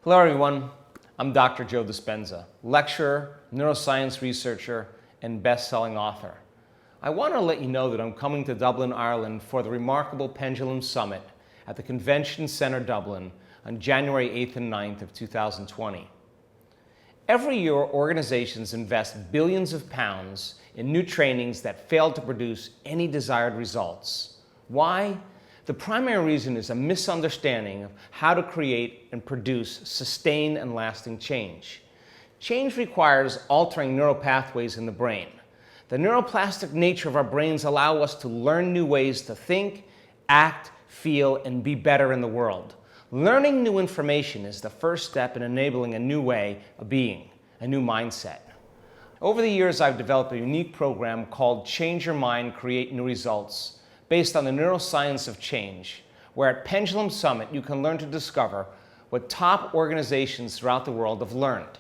Hello everyone, I'm Dr. Joe Dispenza, lecturer, neuroscience researcher, and best-selling author. I want to let you know that I'm coming to Dublin, Ireland for the remarkable Pendulum Summit at the Convention Centre Dublin on January 8th and 9th of 2020. Every year, organizations invest billions of pounds in new trainings that fail to produce any desired results. Why? The primary reason is a misunderstanding of how to create and produce sustained and lasting change. Change requires altering neural pathways in the brain. The neuroplastic nature of our brains allow us to learn new ways to think, act, feel, and be better in the world. Learning new information is the first step in enabling a new way of being, a new mindset. Over the years, I've developed a unique program called Change Your Mind, Create New Results, based on the neuroscience of change, where at Pendulum Summit you can learn to discover what top organizations throughout the world have learned.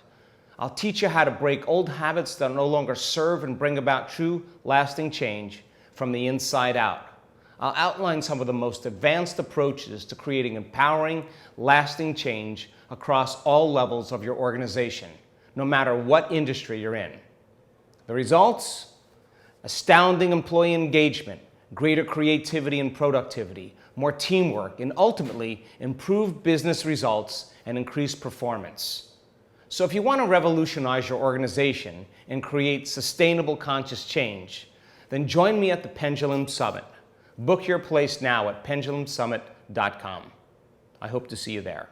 I'll teach you how to break old habits that no longer serve and bring about true, lasting change from the inside out. I'll outline some of the most advanced approaches to creating empowering, lasting change across all levels of your organization, no matter what industry you're in. The results? Astounding employee engagement, greater creativity and productivity, more teamwork, and ultimately improved business results and increased performance. So if you want to revolutionize your organization and create sustainable conscious change, then join me at the Pendulum Summit. Book your place now at pendulumsummit.com. I hope to see you there.